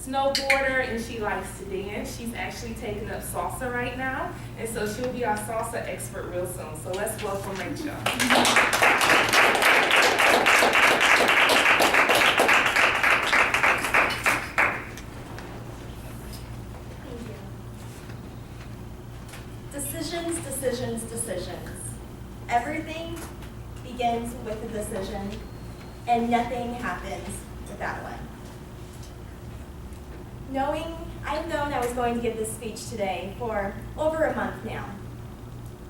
snowboarder and she likes to dance. She's actually taking up salsa right now, and so she'll be our salsa expert real soon. So let's welcome Rachel. Decisions, decisions, decisions. Everything begins with a decision, and nothing happens without one. I've known I was going to give this speech today for over a month now,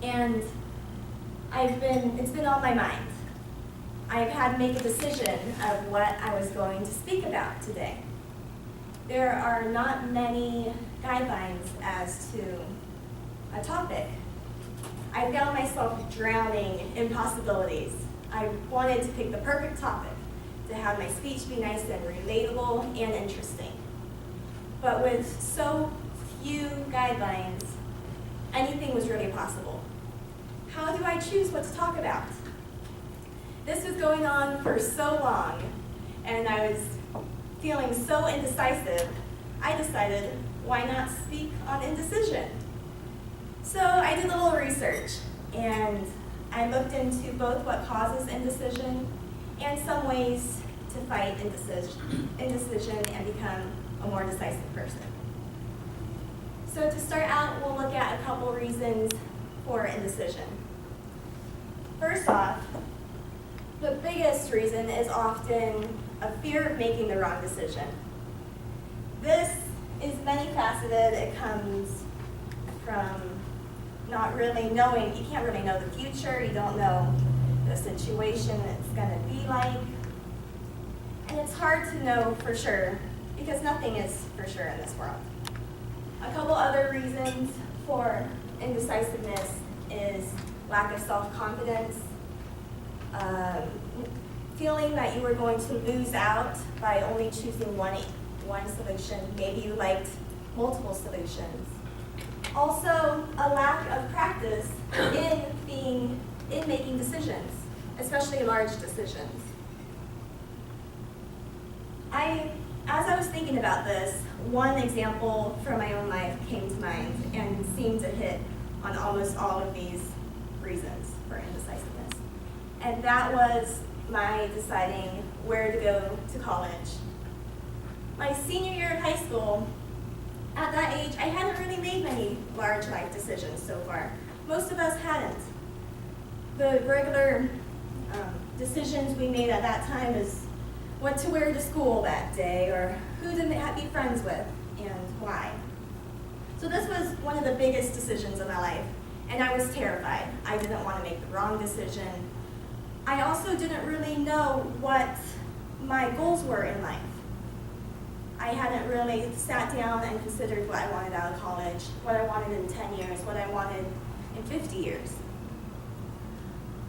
and it's been on my mind. I've had to make a decision of what I was going to speak about today. There are not many guidelines as to a topic. I found myself drowning in possibilities. I wanted to pick the perfect topic, to have my speech be nice and relatable and interesting. But with so few guidelines, anything was really possible. How do I choose what to talk about? This was going on for so long, and I was feeling so indecisive, I decided, why not speak on indecision? So I did a little research, and I looked into both what causes indecision and some ways to fight indecision and become a more decisive person. So to start out, we'll look at a couple reasons for indecision. First off, the biggest reason is often a fear of making the wrong decision. This is many-faceted. It comes from not really knowing. You can't really know the future. You don't know the situation it's going to be like. And it's hard to know for sure because nothing is for sure in this world. A couple other reasons for indecisiveness is lack of self-confidence, feeling that you were going to lose out by only choosing one solution. Maybe you liked multiple solutions. Also, a lack of practice in making decisions, especially large decisions. As I was thinking about this, one example from my own life came to mind and seemed to hit on almost all of these reasons for indecisiveness. And that was my deciding where to go to college. My senior year of high school, at that age, I hadn't really made many large life decisions so far. Most of us hadn't. The regular decisions we made at that time is what to wear to school that day, or who to be friends with, and why. So this was one of the biggest decisions of my life, and I was terrified. I didn't want to make the wrong decision. I also didn't really know what my goals were in life. I hadn't really sat down and considered what I wanted out of college, what I wanted in 10 years, what I wanted in 50 years.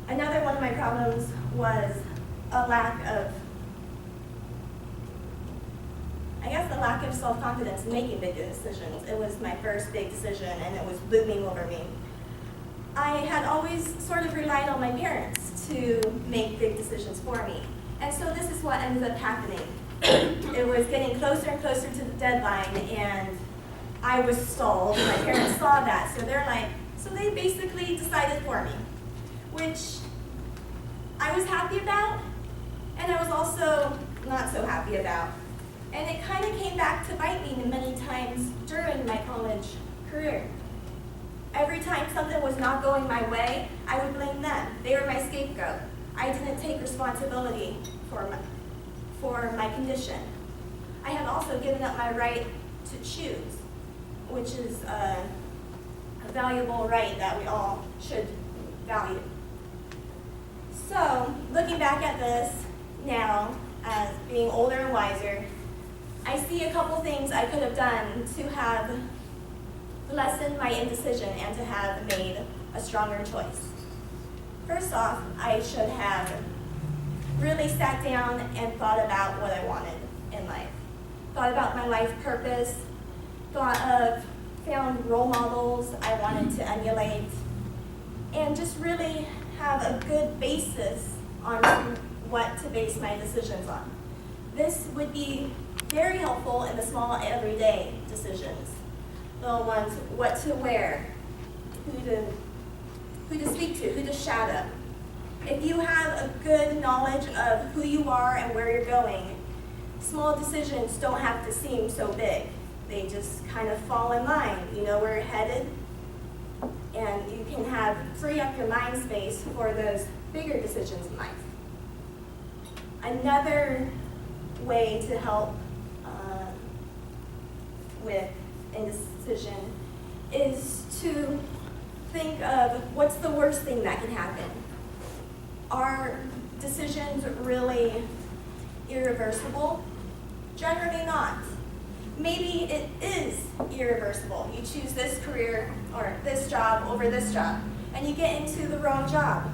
Another one of my problems was a lack of self-confidence in making big decisions. It was my first big decision, and it was looming over me. I had always sort of relied on my parents to make big decisions for me. And so this is what ended up happening. It was getting closer and closer to the deadline, and I was stalled. My parents saw that, so they basically decided for me, which I was happy about, and I was also not so happy about. And it kind of came back to bite me many times during my college career. Every time something was not going my way, I would blame them. They were my scapegoat. I didn't take responsibility for my condition. I had also given up my right to choose, which is a valuable right that we all should value. So, looking back at this now, as being older and wiser, I see a couple things I could have done to have lessened my indecision and to have made a stronger choice. First off, I should have really sat down and thought about what I wanted in life. Thought about my life purpose, found role models I wanted to emulate, and just really have a good basis on what to base my decisions on. This would be very helpful in the small everyday decisions. The ones, what to wear, who to speak to, who to shadow. If you have a good knowledge of who you are and where you're going, small decisions don't have to seem so big. They just kind of fall in line. You know where you're headed, and you can free up your mind space for those bigger decisions in life. Another way to help with indecision is to think of what's the worst thing that can happen. Are decisions really irreversible? Generally not. Maybe it is irreversible. You choose this career or this job over this job, and you get into the wrong job.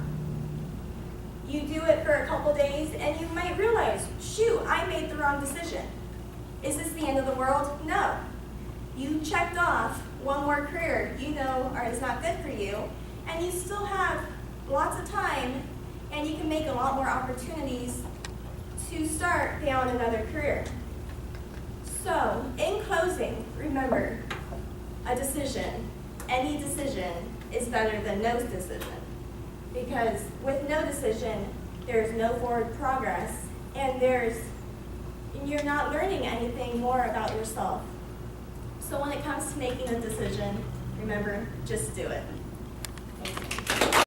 You do it for a couple days, and you might realize, shoot, I made the wrong decision. Is this the end of the world? No. You checked off one more career you know is not good for you, and you still have lots of time, and you can make a lot more opportunities to start down another career. So, in closing, remember, a decision, any decision, is better than no decision. Because with no decision, there's no forward progress, and you're not learning anything more about yourself. So when it comes to making a decision, remember, just do it.